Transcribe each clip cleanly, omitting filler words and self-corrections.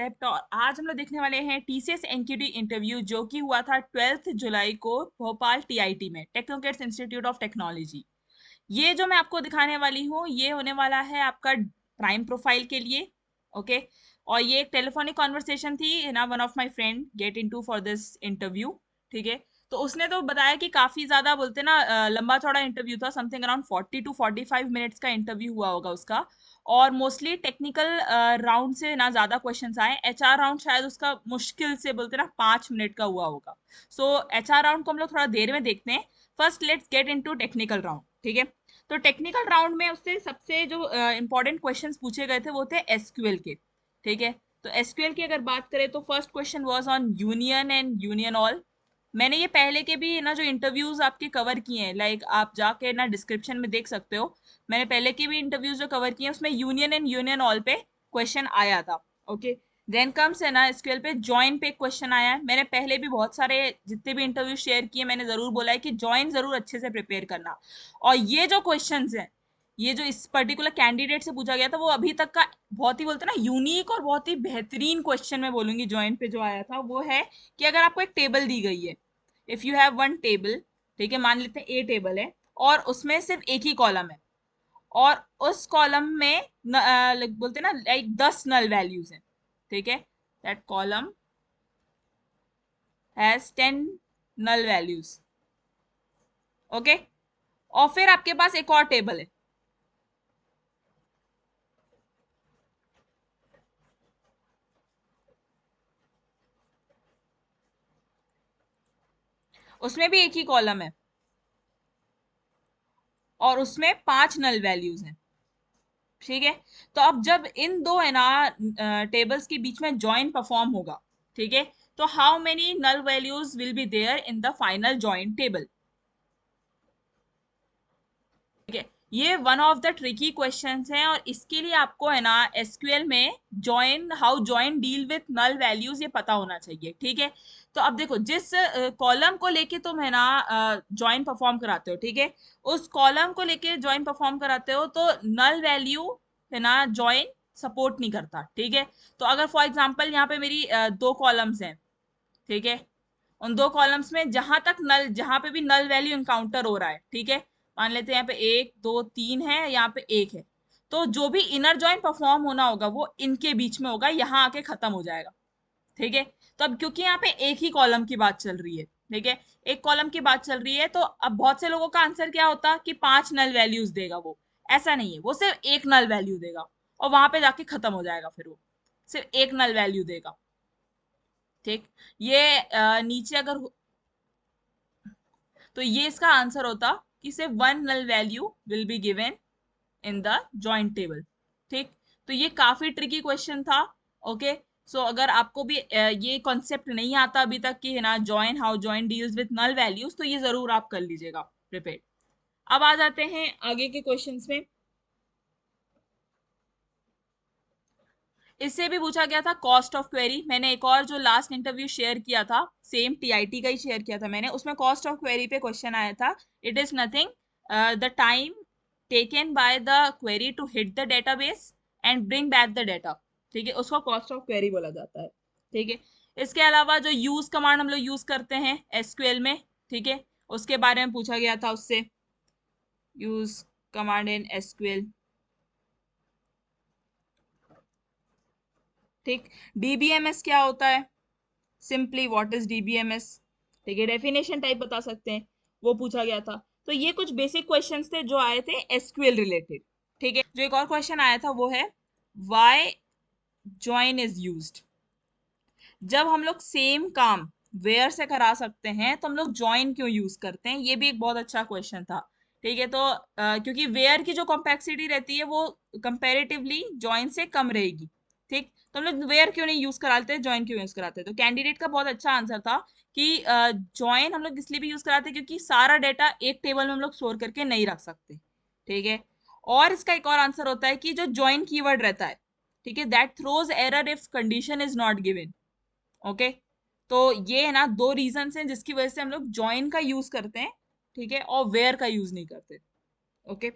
Concept. और आज हम लोग देखने वाले हैं टीसीएस एनक्यूटी इंटरव्यू जो कि हुआ था 12 जुलाई को भोपाल टीआईटी में, टेक्नोक्रेट्स इंस्टीट्यूट ऑफ टेक्नोलॉजी। ये जो मैं आपको दिखाने वाली हूँ ये होने वाला है आपका प्राइम प्रोफाइल के लिए। ओके, और ये एक टेलीफोनिक कॉन्वर्सेशन थी ना, one of my friend get into for this interview. ठीक है, तो उसने तो बताया कि काफी ज्यादा बोलते ना लंबा चौड़ा इंटरव्यू था, समथिंग अराउंड 40 टू 45 मिनट्स का इंटरव्यू हुआ होगा उसका। और मोस्टली टेक्निकल राउंड से ना ज्यादा क्वेश्चंस आए। एचआर राउंड शायद उसका मुश्किल से बोलते ना 5 मिनट का हुआ होगा। सो एचआर राउंड को हम लोग थोड़ा देर में देखते हैं। First let's get into technical round. ठीक है, तो टेक्निकल राउंड में उससे सबसे जो इंपॉर्टेंट क्वेश्चंस पूछे गए थे वो थे एसक्यूएल के। ठीक है, तो एसक्यूएल की अगर बात करें तो first question was on union and union all. मैंने ये पहले के भी ना जो इंटरव्यूज आपके कवर किए हैं, लाइक आप जाके ना डिस्क्रिप्शन में देख सकते हो, मैंने पहले के भी इंटरव्यूज जो कवर किए हैं उसमें यूनियन एंड यूनियन ऑल पे क्वेश्चन आया था। ओके, देन कम्स है ना एसक्यूएल पे जॉइन पे क्वेश्चन आया है। मैंने पहले भी बहुत सारे जितने भी इंटरव्यू शेयर किए मैंने जरूर बोला है कि जॉइन जरूर अच्छे से प्रिपेयर करना। और ये जो क्वेश्चंस हैं, ये जो इस पर्टिकुलर कैंडिडेट से पूछा गया था वो अभी तक का बहुत ही बोलते ना यूनिक और बहुत ही बेहतरीन क्वेश्चन मैं बोलूंगी जॉइन पे जो आया था वो है कि अगर आपको एक टेबल दी गई है, if you have one table, ठीक है, मान लेते हैं ए टेबल है और उसमें सिर्फ एक ही कॉलम है और उस कॉलम में बोलते हैं ना लाइक 10 नल वैल्यूज हैं। ठीक है, that column has 10 null values. Okay, और फिर आपके पास एक और टेबल है, उसमें भी एक ही कॉलम है और उसमें 5 नल वैल्यूज हैं। ठीक है, तो अब जब इन दो है ना टेबल्स के बीच में जॉइन परफॉर्म होगा, ठीक है, तो how many null values will be there in the final join table. ठीक है, ये one of the tricky questions हैं और इसके लिए आपको है ना एसक्यूएल में join how join deal with null values ये पता होना चाहिए। ठीक है, तो अब देखो जिस कॉलम को लेके तुम है ना जॉइन परफॉर्म कराते हो, ठीक है, उस कॉलम को लेके जॉइन परफॉर्म कराते हो तो नल वैल्यू है ना जॉइन सपोर्ट नहीं करता। ठीक है, तो अगर फॉर एग्जांपल यहाँ पे मेरी दो कॉलम्स हैं, ठीक है, उन दो कॉलम्स में जहां पे भी नल वैल्यू इनकाउंटर हो रहा है, ठीक है, मान लेते हैं यहाँ पे 1 2 3 है, यहाँ पे 1 है, तो जो भी इनर जॉइन परफॉर्म होना होगा वो इनके बीच में होगा, यहाँ आके खत्म हो जाएगा। ठीक है, तो अब क्योंकि यहाँ पे एक ही कॉलम की बात चल रही है, ठीक है, एक कॉलम की बात चल रही है, तो अब बहुत से लोगों का आंसर क्या होता कि 5 नल वैल्यूज देगा वो। ऐसा नहीं है, वो सिर्फ एक नल वैल्यू देगा और वहां पे जाके खत्म हो जाएगा, फिर वो सिर्फ एक नल वैल्यू देगा। ठीक, ये नीचे अगर तो ये इसका आंसर होता कि सिर्फ one null value will be given in the joint table. ठीक, तो ये काफी ट्रिकी क्वेश्चन था। ओके, सो अगर आपको भी ये कॉन्सेप्ट नहीं आता अभी तक कि है ना join how join deals with null values, तो ये जरूर आप कर लीजिएगा प्रिपेयर। अब आ जाते हैं आगे के क्वेश्चंस में। इससे भी पूछा गया था कॉस्ट ऑफ क्वेरी। मैंने एक और जो लास्ट इंटरव्यू शेयर किया था, सेम टीआईटी का ही शेयर किया था मैंने, उसमें कॉस्ट ऑफ क्वेरी पे क्वेश्चन आया था। It is nothing the time taken by the query to hit the database and bring back the data. ठीक है, उसको कॉस्ट ऑफ क्वेरी बोला जाता है। ठीक है, इसके अलावा जो यूज कमांड हम लोग यूज करते हैं एसक्यूएल में, ठीक है, उसके बारे में पूछा गया था उससे, यूज कमांड इन एसक्यूएल। ठीक, डीबीएमएस क्या होता है, सिंपली व्हाट इज डीबीएमएस। ठीक है, डेफिनेशन टाइप बता सकते हैं, वो पूछा गया था। तो ये कुछ बेसिक क्वेश्चंस थे जो आए थे एसक्यूएल रिलेटेड। ठीक है, जो एक और क्वेश्चन आया था वो है व्हाई जॉइन इज यूज्ड। जब हम लोग सेम काम वेयर से करा सकते हैं तो हम लोग जॉइन क्यों यूज करते हैं, ये भी एक बहुत अच्छा क्वेश्चन था। ठीक है, तो क्योंकि वेयर की जो कॉम्प्लेक्सिटी रहती है वो कंपैरेटिवली जॉइन से कम रहेगी। ठीक, तो हम लोग वेयर क्यों नहीं यूज कराते, जॉइन क्यों यूज कराते हैं, तो कैंडिडेट का बहुत अच्छा आंसर था कि जॉइन हम लोग इसलिए भी यूज कराते हैं क्योंकि सारा डेटा एक टेबल में हम लोग स्टोर करके नहीं रख सकते। ठीक है, और इसका एक और आंसर होता है कि जो जॉइन कीवर्ड रहता है, ठीक है, that throws error if condition is not given. Okay, तो ये है ना दो रीजन हैं जिसकी वजह से हम लोग जॉइन का यूज करते हैं, ठीक है, और वेयर का यूज नहीं करते। ओके,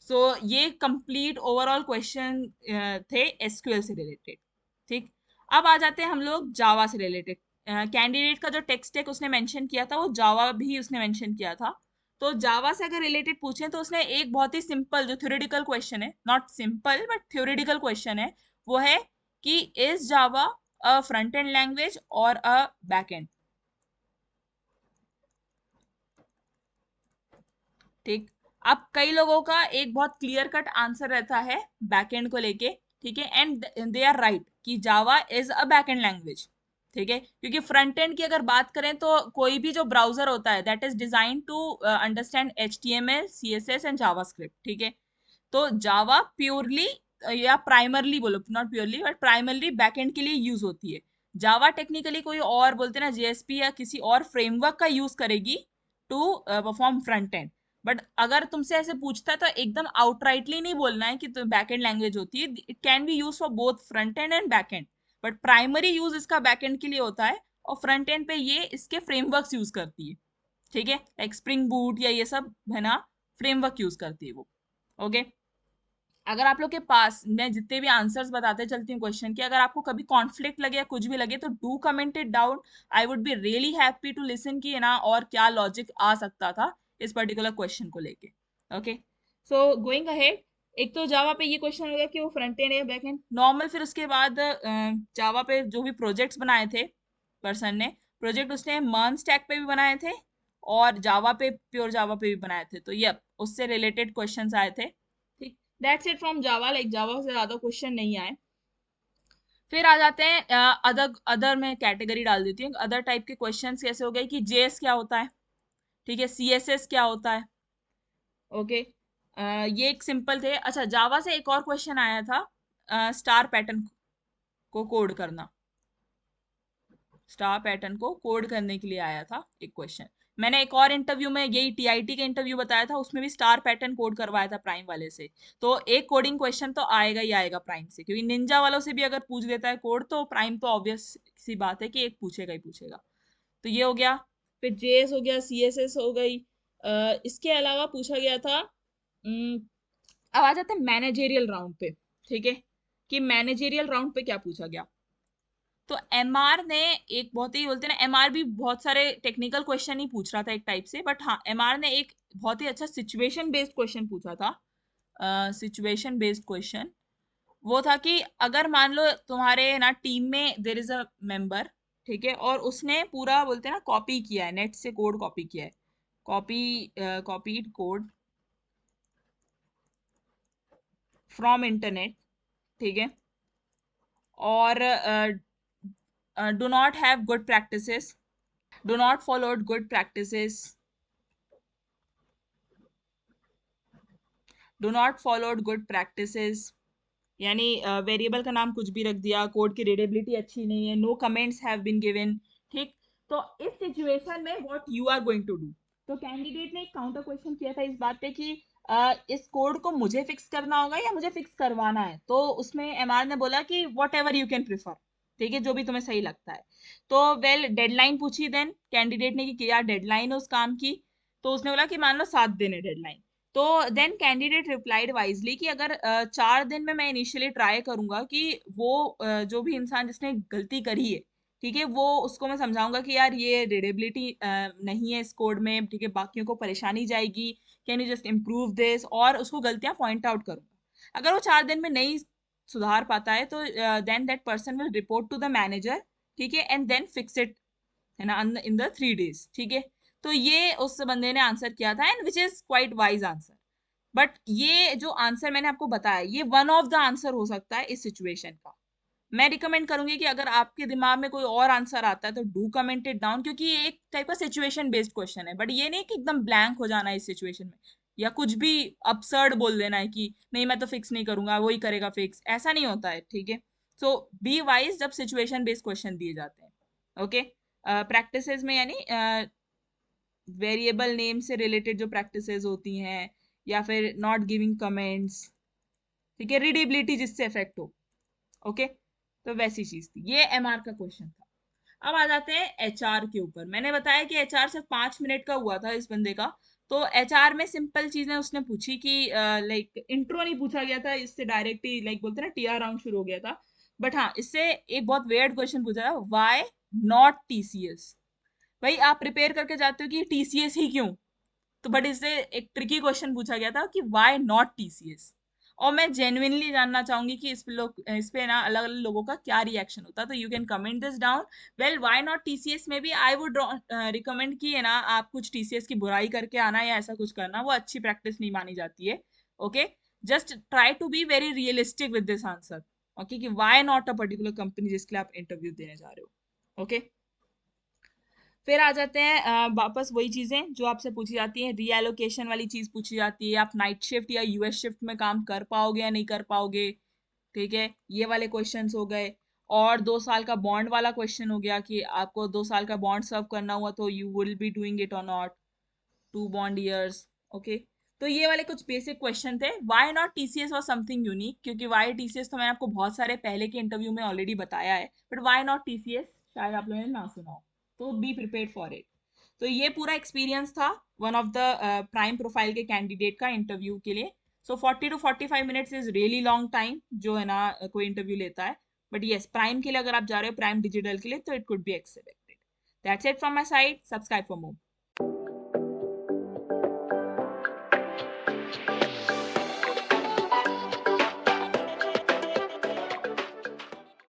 सो ये कंप्लीट ओवरऑल क्वेश्चन थे एसक्यूएल से रिलेटेड। ठीक, अब आ जाते हैं हम लोग जावा से रिलेटेड। कैंडिडेट का जो टेक्स्ट टेक उसने मेंशन किया था वो जावा भी उसने मेंशन किया था। तो जावा से अगर रिलेटेड पूछे तो उसने एक बहुत ही सिंपल जो थ्योरेटिकल क्वेश्चन है, not simple but theoretical question है, वो है कि is Java a front end language और अ बैक एंड। ठीक। अब कई लोगों का एक बहुत क्लियर कट आंसर रहता है बैकएंड को लेके। ठीक है, एंड दे आर राइट कि Java is a backend language. ठीक है, क्योंकि फ्रंट एंड की अगर बात करें तो कोई भी जो ब्राउजर होता है that is design to understand HTML CSS and JavaScript. ठीक है, तो जावा प्योरली या प्राइमरली बोलो, not purely but primarily backend के लिए यूज होती है। जावा टेक्निकली कोई और बोलते हैं ना JSP या किसी और फ्रेमवर्क का यूज करेगी to perform front end. But अगर तुमसे ऐसे पूछता है तो एकदम आउटराइटली नहीं बोलना है कि तो बैक एंड लैंग्वेज होती है। It can be use for both front end and back and, but primary use इसका बैक एंड के लिए होता है और फ्रंट एंड पे ये इसके फ्रेमवर्क्स यूज करती है। ठीक है, लाइक स्प्रिंग बूट या ये सब है ना, फ्रेमवर्क यूज करती है वो। ओके, अगर आप लोग के पास, मैं जितने भी आंसर्स बताते चलती हूँ क्वेश्चन के, अगर आपको कभी कॉन्फ्लिक्ट लगे या कुछ भी लगे तो do comment it down. I would be really happy to listen कि ना और क्या लॉजिक आ सकता था इस पर्टिकुलर क्वेश्चन को लेके। ओके, सो गोइंग अहेड, एक तो जावा पे ये क्वेश्चन हो गया कि वो फ्रंट एंड या बैक एंड नॉर्मल। फिर उसके बाद जावा पे जो भी प्रोजेक्ट्स बनाए थे पर्सन ने, प्रोजेक्ट उसने मर्न स्टैक पे भी बनाए थे और जावा पे, प्योर जावा पे भी बनाए थे। तो ये उससे रिलेटेड क्वेश्चंस आए थे। ठीक, that's it from Java. Like Java से ज्यादा क्वेश्चन नहीं आए। फिर आ जाते हैं अदर। अदर में कैटेगरी डाल देती हूँ, अदर टाइप के क्वेश्चंस कैसे हो गए कि जेएस क्या होता है। ठीक है, CSS क्या होता है। ओके, ये एक सिंपल थे। अच्छा, जावा से एक और क्वेश्चन आया था स्टार पैटर्न को कोड करना। स्टार पैटर्न को कोड करने के लिए आया था एक क्वेश्चन। मैंने एक और इंटरव्यू में यही TIT के इंटरव्यू बताया था, उसमें भी स्टार पैटर्न कोड करवाया था प्राइम वाले से। तो एक कोडिंग क्वेश्चन तो आएगा ही आएगा प्राइम से, क्योंकि निंजा वालों से भी अगर पूछ देता है कोड तो प्राइम तो ऑब्वियस सी बात है कि एक पूछेगा ही पूछेगा। तो ये हो गया। फिर JS हो गया, CSS हो गई। इसके अलावा पूछा गया था अब आ जाते हैं मैनेजेरियल राउंड पे। ठीक है, कि मैनेजेरियल राउंड पे क्या पूछा गया। तो MR ने एक बहुत ही बोलते हैं ना, MR भी बहुत सारे टेक्निकल क्वेश्चन ही पूछ रहा था एक टाइप से, बट हाँ MR ने एक बहुत ही अच्छा सिचुएशन बेस्ड क्वेश्चन पूछा था। सिचुएशन बेस्ड क्वेश्चन वो था कि अगर मान लो तुम्हारे ना टीम में देर इज अ मेंबर, ठीक है, और उसने पूरा बोलते हैं ना कॉपी किया है, नेट से कोड कॉपी किया है, copy copied code from internet. ठीक है, और do not have good practices, do not followed good practices, do not followed good practices, यानी वेरिएबल का नाम कुछ भी रख दिया, कोड की रीडेबिलिटी अच्छी नहीं है, no comments have been given. ठीक, तो इस सिचुएशन में what you are going to do. तो कैंडिडेट ने एक काउंटर क्वेश्चन किया था इस बात पे कि इस कोड को मुझे फिक्स करना होगा या मुझे फिक्स करवाना है। तो उसमें MR ने बोला कि what ever you can prefer. ठीक है, जो भी तुम्हें सही लगता है। तो वेल डेडलाइन पूछी देन कैंडिडेट ने कि क्या डेडलाइन है उस काम की। तो उसने बोला कि मान लो 7 दिन है डेडलाइन। तो देन कैंडिडेट रिप्लाइड वाइजली कि अगर 4 दिन में मैं इनिशियली ट्राई करूंगा कि वो जो भी इंसान जिसने गलती करी है, ठीक है, वो उसको मैं समझाऊंगा कि यार ये रीडेबिलिटी नहीं है इस कोड में, ठीक है, बाकियों को परेशानी जाएगी, can you just improve this, और उसको गलतियां पॉइंट आउट करूंगा। अगर वो 4 दिन में नहीं सुधार पाता है तो then that person will report to the manager. ठीक है, एंड देन फिक्स इट, है ना, इन द 3 days। ठीक है, तो ये उस बंदे ने आंसर किया था and which is quite wise answer. But ये जो आंसर मैंने आपको बताया ये वन ऑफ द आंसर हो सकता है इस सिचुएशन का। मैं रिकमेंड करूंगी कि अगर आपके दिमाग में कोई और आंसर आता है तो डू कमेंट इट डाउन, क्योंकि ये एक टाइप का सिचुएशन बेस्ड क्वेश्चन है। बट ये नहीं कि एकदम ब्लैंक हो जाना है इस सिचुएशन में, या कुछ भी अपसर्ड बोल देना है कि नहीं मैं तो फिक्स नहीं करूंगा वही करेगा फिक्स, ऐसा नहीं होता है। ठीक है, सो बी वाइज जब सिचुएशन बेस्ड क्वेश्चन दिए जाते हैं। ओके, प्रैक्टिसेस में यानी वेरिएबल नेम से रिलेटेड जो प्रैक्टिसेस होती हैं, या फिर नॉट गिविंग कमेंट्स, ठीक है, रीडेबिलिटी जिससे इफेक्ट हो। ओके, तो वैसी चीज थी, ये MR का क्वेश्चन था। अब आ जाते हैं HR के ऊपर। मैंने बताया कि HR सिर्फ 5 मिनट का हुआ था इस बंदे का। तो HR में सिंपल चीजें उसने पूछी कि लाइक इंट्रो नहीं पूछा गया था इससे, डायरेक्ट ही लाइक बोलते हैं ना TR राउंड शुरू हो गया था। बट हाँ, इससे एक बहुत वेयर्ड क्वेश्चन पूछा है, व्हाई नॉट टीसीएस। भाई आप प्रिपेयर करके जाते हो कि टीसीएस ही क्यों, तो बट इससे एक ट्रिकी क्वेश्चन पूछा गया था कि व्हाई नॉट टीसीएस। और मैं जेन्युइनली जानना चाहूंगी कि इस पे ना अलग अलग लोगों का क्या रिएक्शन होता, तो you can comment this down. Well, why not TCS में भी आई वुड रिकमेंड कि है ना आप कुछ टीसीएस की बुराई करके आना या ऐसा कुछ करना, वो अच्छी प्रैक्टिस नहीं मानी जाती है। Okay, just try to be very realistic with this answer. Okay, कि why not a particular company जिसके लिए आप इंटरव्यू देने जा रहे हो। ओके, फिर आ जाते हैं वापस वही चीजें जो आपसे पूछी जाती हैं, रीएलोकेशन वाली चीज पूछी जाती है, आप नाइट शिफ्ट या यूएस शिफ्ट में काम कर पाओगे या नहीं कर पाओगे। ठीक है, ये वाले क्वेश्चंस हो गए। और 2 साल का बॉन्ड वाला क्वेश्चन हो गया कि आपको 2 साल का बॉन्ड सर्व करना हुआ तो you will be doing it और नॉट, 2 बॉन्ड ईयर्स। ओके, तो ये वाले कुछ बेसिक क्वेश्चन थे। Why not TCS was something unique, क्योंकि व्हाई टीसीएस तो मैंने आपको बहुत सारे पहले के इंटरव्यू में ऑलरेडी बताया है, बट व्हाई नॉट टीसीएस शायद आप लोगों ने ना सुना हो, तो बी प्रिपेयर्ड फॉर इट। तो ये पूरा एक्सपीरियंस था one of the prime profile के कैंडिडेट का इंटरव्यू के लिए। सो 40 to 45 minutes is really long time जो है ना कोई इंटरव्यू लेता है, बट यस, प्राइम के लिए अगर आप जा रहे हो, प्राइम डिजिटल के लिए, तो it could be accepted. That's it from my side, subscribe for more.